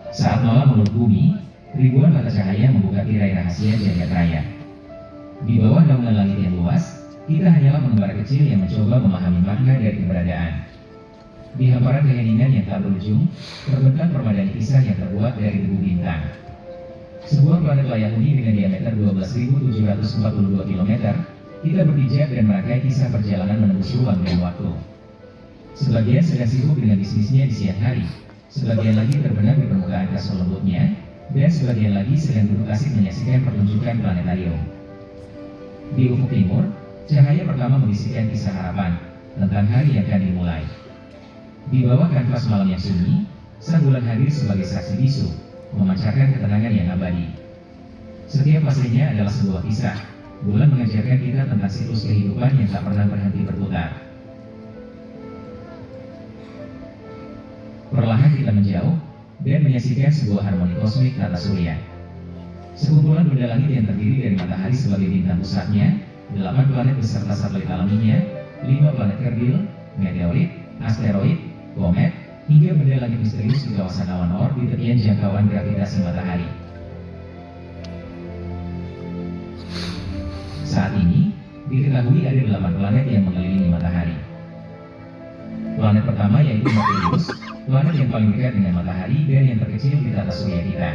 Saat malam menurut bumi, ribuan mata cahaya membuka tirai rahasia jagat raya. Di bawah naungan langit yang luas, kita hanyalah pengembara kecil yang mencoba memahami makna dari keberadaan. Di hamparan keheningan yang tak berujung, terbentang permadani kisah yang terbuat dari debu bintang. Sebuah planet layak huni dengan diameter 12.742 km, kita berpijak dan merangkai kisah perjalanan menembus ruang dan waktu. Sebagian sedang sibuk dengan bisnisnya di siang hari, sebagian lagi terbenam di permukaan kasur lembutnya, dan sebagian lagi sedang duduk asik menyaksikan pertunjukan planetarium. Di ufuk timur, cahaya pertama membisikkan kisah harapan tentang hari yang akan dimulai. Di bawah kanvas malam yang sunyi, sang bulan hadir sebagai saksi bisu, memancarkan ketenangan yang abadi. Setiap fasenya adalah sebuah kisah. Bulan mengajarkan kita tentang siklus kehidupan yang tak pernah berhenti berputar. Perlahan kita menjauh dan menyaksikan sebuah harmoni kosmik tata surya. Sekumpulan benda langit yang terdiri dari matahari sebagai bintang pusatnya, 8 planet beserta satelit alaminya, 5 planet kerdil, meteorit, asteroid, komet, hingga benda langit misterius di kawasan awan Oort di tepian jangkauan gravitasi matahari. Saat ini, diketahui ada 8 planet yang mengelilingi matahari. Planet pertama yaitu Merkurius, planet yang paling dekat dengan matahari dan yang terkecil di tata surya kita.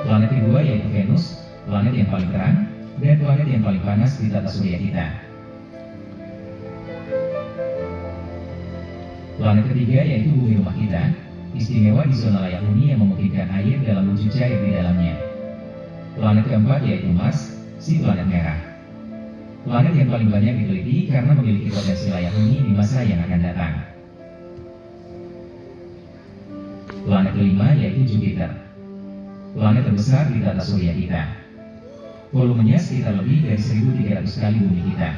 Planet kedua yaitu Venus, planet yang paling terang, dan planet yang paling panas di tata surya kita. Planet ketiga yaitu bumi rumah kita, istimewa di zona layak huni yang memungkinkan air dalam wujud cair di dalamnya. Planet keempat yaitu Mars, si planet merah. Planet yang paling banyak diteliti karena memiliki potensi layak huni di masa yang akan datang. Planet kelima yaitu Jupiter, planet terbesar di tata surya kita. Volumenya sekitar lebih dari 1.300 kali bumi kita.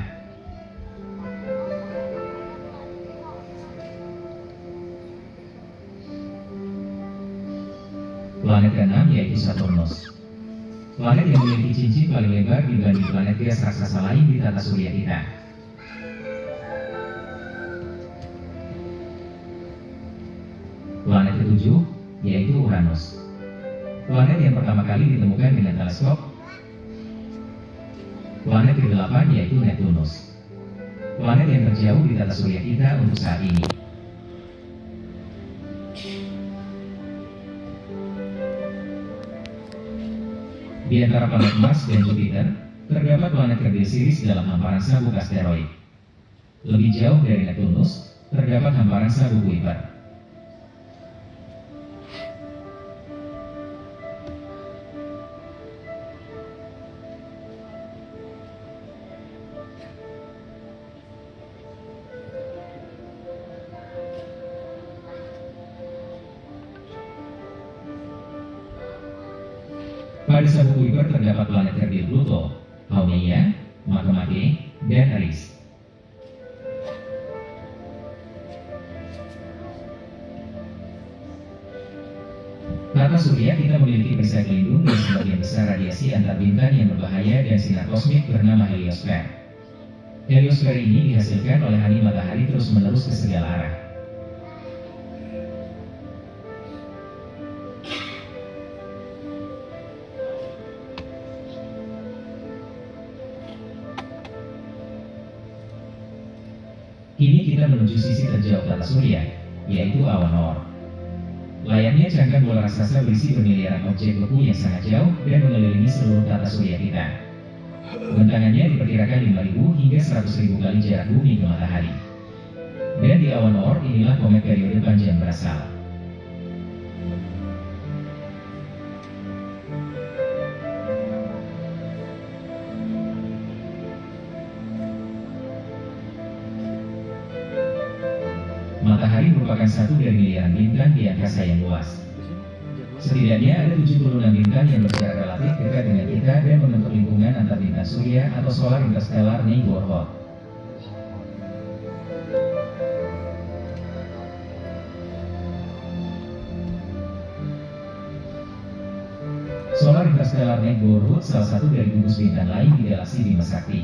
Planet keenam yaitu Saturnus, planet yang memiliki cincin paling lebar dibanding planet gas raksasa lain di tata surya kita. Planet ketujuh yaitu Uranus, planet yang pertama kali ditemukan dengan teleskop. Planet ke-8 yaitu Neptunus, planet yang terjauh di tata surya kita untuk saat ini. Di antara planet Mars dan Jupiter, terdapat planet kerdil Sirius dalam hamparan sabuk asteroid. Lebih jauh dari Neptunus, terdapat hamparan sabuk Kuiper. Pada sabuk Kuiper terdapat planet kerdil Pluto, Haumea, Makemake, dan Eris. Tata surya kita memiliki perisai pelindung dari sebagian besar radiasi antar bintang yang berbahaya dan sinar kosmik bernama heliosfer. Heliosfer ini dihasilkan oleh ani matahari terus-menerus ke segala arah. Kini kita menuju sisi terjauh tata surya, yaitu awan Oort. Layaknya cangkang bola raksasa berisi bermiliaran objek beku yang sangat jauh dan mengelilingi seluruh tata surya kita. Bentangannya diperkirakan 5.000 hingga 100.000 kali jarak bumi ke matahari. Dan di awan Oort inilah komet periode panjang berasal. Matahari merupakan satu dari miliaran bintang di angkasa yang luas. Setidaknya ada 76 bintang yang berjarak relatif dekat dengan kita dan membentuk lingkungan antar bintang surya atau solar interstellar neighborhood. Solar interstellar neighborhood salah satu dari gugus bintang lain di galaksi Bima Sakti.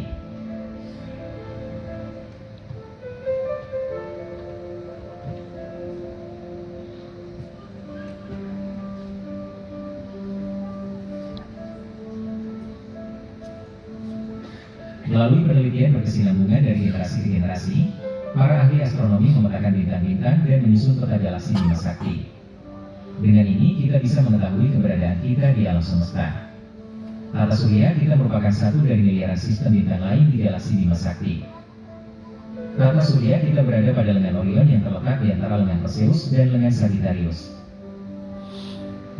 Melalui penelitian berkesinambungan dari generasi ke generasi, para ahli astronomi memetakan bintang-bintang dan menyusun peta galaksi Bima Sakti. Dengan ini kita bisa mengetahui keberadaan kita di alam semesta. Tata surya kita merupakan satu dari miliaran sistem bintang lain di galaksi Bima Sakti. Tata surya kita berada pada lengan Orion yang terletak di antara lengan Perseus dan lengan Sagittarius.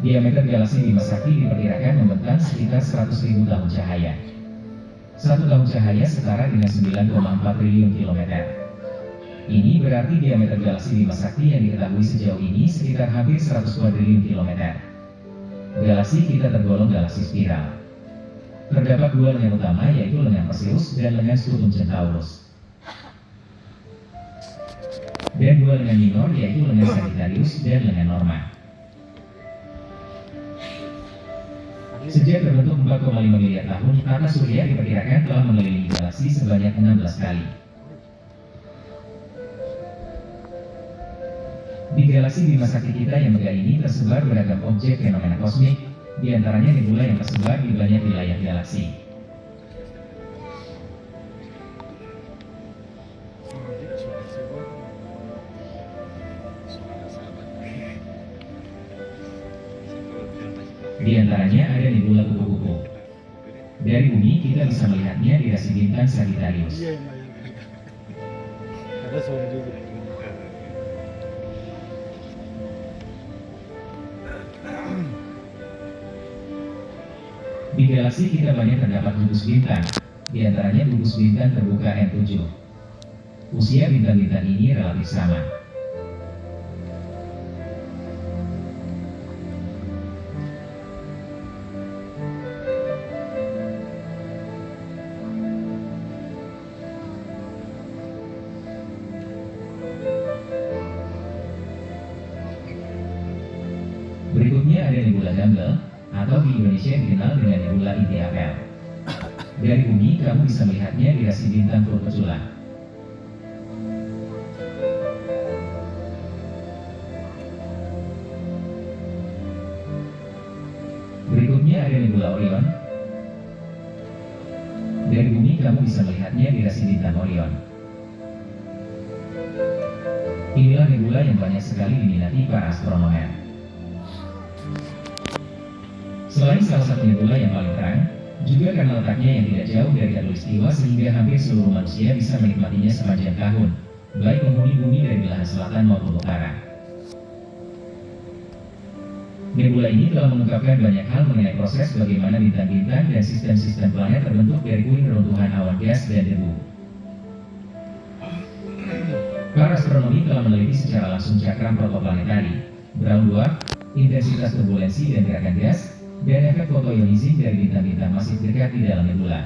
Diameter galaksi Bima Sakti diperkirakan membentang sekitar 100.000 tahun cahaya. Satu tahun cahaya setara dengan 9,4 triliun kilometer. Ini berarti diameter galaksi Bima Sakti yang diketahui sejauh ini sekitar hampir 100 kuadriliun kilometer. Galaksi kita tergolong galaksi spiral. Terdapat dua lengan utama yaitu lengan Perseus dan lengan Scutum Centaurus. Dan dua lengan minor yaitu lengan Sagittarius dan lengan Norma. Sejak terbentuk 4,5 miliar tahun, tata surya diperkirakan telah mengelilingi galaksi sebanyak 16 kali. Di galaksi Bima Sakti kita yang megah ini tersebar beragam objek fenomena kosmik, di antaranya nebula yang tersebar di banyak wilayah galaksi. Di antaranya ada nebula kupu-kupu. Dari bumi kita bisa melihatnya di rasi bintang Sagittarius. Di galaksi kita banyak terdapat gugus bintang, di antaranya gugus bintang terbuka M7. Usia bintang-bintang ini relatif sama. Berikutnya ada nebula Dumble, atau di Indonesia dikenal dengan nebula Inti Apel. Dari bumi kamu bisa melihatnya di rasi bintang Vulpecula. Berikutnya ada nebula Orion. Dari bumi kamu bisa melihatnya di rasi bintang Orion. Inilah nebula yang banyak sekali diminati para astronomer. Selain salah satu nebula yang paling terang, juga karena letaknya yang tidak jauh dari khatulistiwa sehingga hampir seluruh manusia bisa menikmatinya sepanjang tahun, baik penghuni bumi dari belahan selatan maupun utara. Nebula ini telah mengungkapkan banyak hal mengenai proses bagaimana bintang-bintang dan sistem-sistem planet terbentuk dari puing reruntuhan awan gas dan debu. Para astronomi telah meneliti secara langsung cakram protoplanetari, brown dwarf, intensitas turbulensi dan gerakan gas, dan efek fotoionising dari bintang-bintang masif dekat di dalam nebula.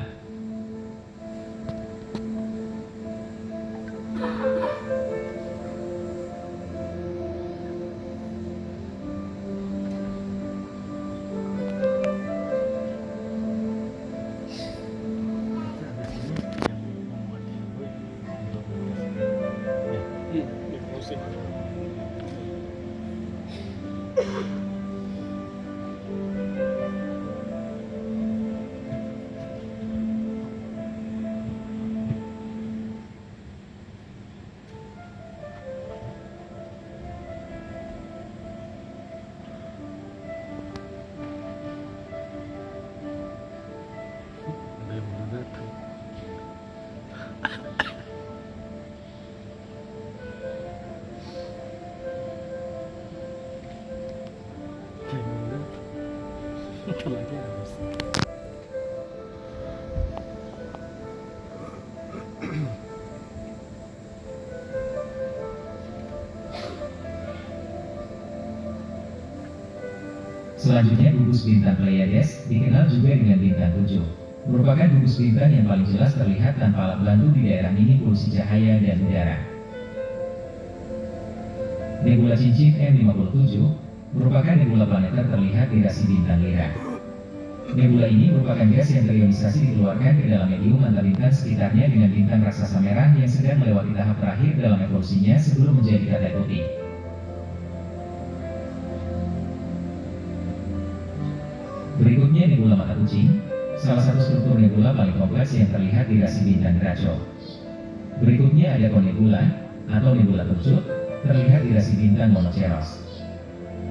Selanjutnya gugus bintang Pleiades, dikenal juga dengan bintang 7, merupakan gugus bintang yang paling jelas terlihat tanpa alat bantu di daerah minim polusi cahaya dan udara. Nebula cincin M57 merupakan nebula planeter terlihat di rasi bintang Lyra. Nebula ini merupakan gas yang terionisasi dikeluarkan ke dalam medium antar bintang sekitarnya dengan bintang raksasa merah yang sedang melewati tahap terakhir dalam evolusinya sebelum menjadi katai putih. Berikutnya nebula mata kucing. salah satu struktur nebula paling kompleks yang terlihat di rasi bintang Draco. Berikutnya ada Conebula, atau nebula Turcut, terlihat di rasi bintang Monoceros.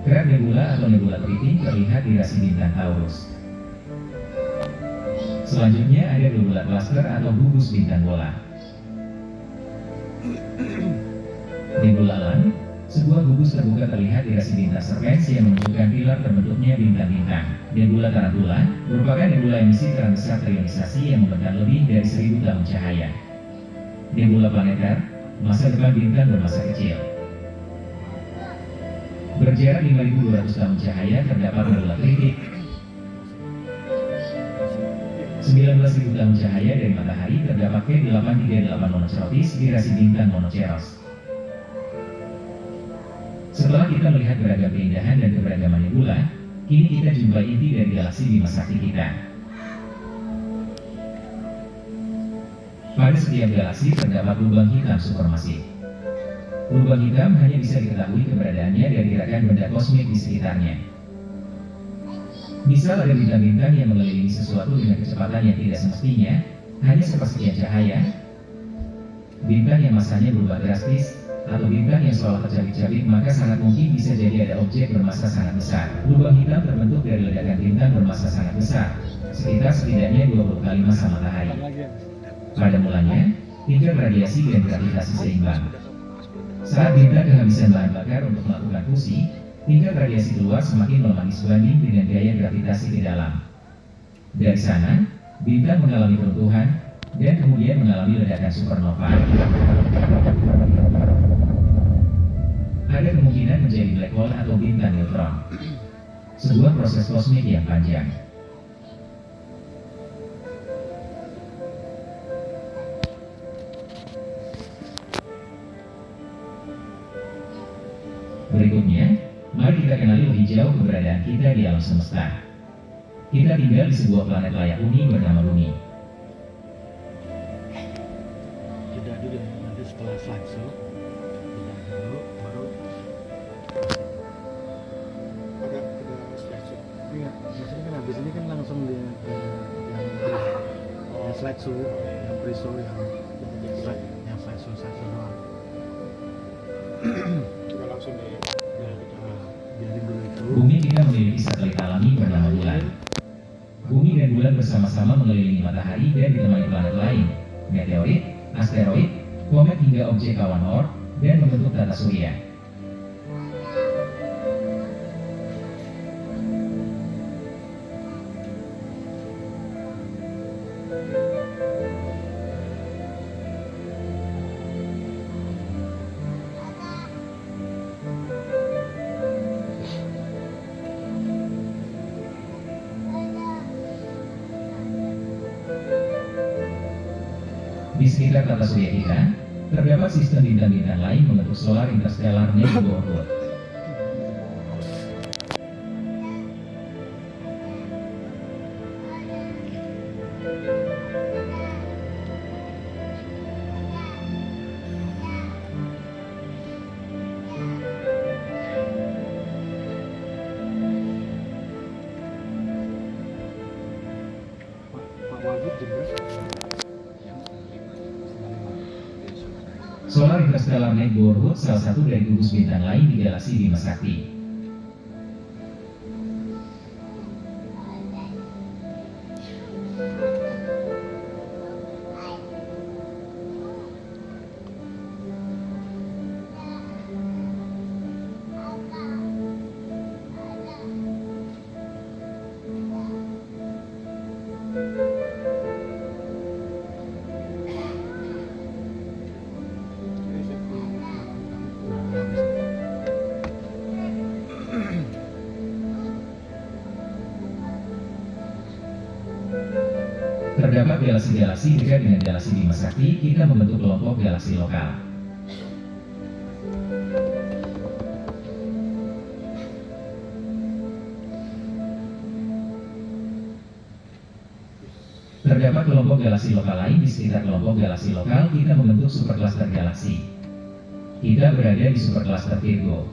Crab Nebula atau nebula Triton terlihat di rasi bintang Taurus. Selanjutnya ada nebula cluster atau gugus bintang bola. Nebula Lan, sebuah gugus terbuka terlihat di rasi bintang Serpens yang menunjukkan pilar terbentuknya bintang-bintang. Nebula Tarantula merupakan nebula emisi terbesar terionisasi yang membentang lebih dari 1000 tahun cahaya. Nebula Planeter, masa depan bintang bermasa kecil. Berjarak 5200 tahun cahaya terdapat nebula Triton. 19.000 tahun cahaya dari matahari terdapat K838 Monocerotis di rasi bintang Monoceros. Setelah kita melihat beragam keindahan dan keberagaman nebula, kini kita jumpai inti dari galaksi Bima Sakti kita. Pada setiap galaksi terdapat lubang hitam supermasif. Lubang hitam hanya bisa diketahui keberadaannya dari gerakan benda kosmik di sekitarnya. Misal ada bintang-bintang yang mengelilingi sesuatu dengan kecepatan yang tidak semestinya, hanya sepersekian cahaya, bintang yang masanya berubah drastis, atau bintang yang seolah tercabik-cabik, maka sangat mungkin bisa jadi ada objek bermassa sangat besar. Lubang hitam terbentuk dari ledakan bintang bermassa sangat besar, sekitar setidaknya 20 kali massa matahari. Pada mulanya, tingkat radiasi dan gravitasi seimbang. Saat bintang kehabisan bahan bakar untuk melakukan fusi, tingkat radiasi keluar semakin melemah sebanding dengan gaya gravitasi ke dalam. Dari sana, bintang mengalami runtuhan, dan kemudian mengalami ledakan supernova. Ada kemungkinan menjadi black hole atau bintang neutron. Sebuah proses kosmik yang panjang. Berikutnya, mari kita kenali lebih jauh keberadaan kita di alam semesta. Kita tinggal di sebuah planet layak huni bernama Bumi. Jeda dulu, nanti setelah slideshow, jeda dulu, baru ada slideshow. Iya, biasanya kan habis ini kan langsung di yang slideshow, yang pre-show, yang slideshow doang. Kita langsung di Ya, kita biarin dulu itu. Bumi kita memiliki satelit alami bernama Bulan. Bumi dan Bulan bersama-sama mengelilingi matahari dan ditemani planet lain, meteorit, asteroid, komet hingga objek awan Oort, dan membentuk tata surya. Di sekitar tata surya kita, terdapat sistem bintang-bintang lain membentuk solar interstellar neighborhood. Pak Wagub juga. Solar interstellar neighborhood salah satu dari gugus bintang lain di galaksi Bima Sakti. Terdapat galaksi-galaksi dekat dengan galaksi Bima Sakti, kita membentuk kelompok galaksi lokal. Terdapat kelompok galaksi lokal lain di sekitar kelompok galaksi lokal, kita membentuk supercluster galaksi. Kita berada di supercluster Virgo.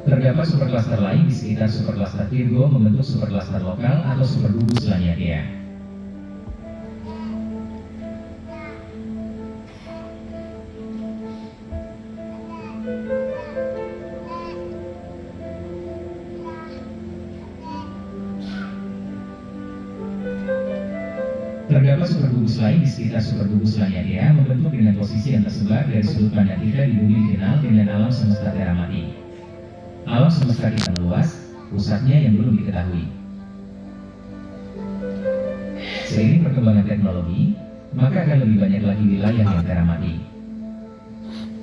Terdapat supercluster lain di sekitar supercluster Virgo membentuk supercluster lokal atau supergugus Laniakea. Terdapat supergugus lain di sekitar supergugus Laniakea membentuk dengan posisi yang tersebar dari sudut pandang kita di bumi dikenal dengan alam semesta teramati. Alam semesta kita luas, pusatnya yang belum diketahui. Seiring perkembangan teknologi, maka akan lebih banyak lagi wilayah yang teramati.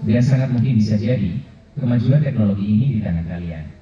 Dan sangat mungkin bisa jadi, kemajuan teknologi ini di tangan kalian.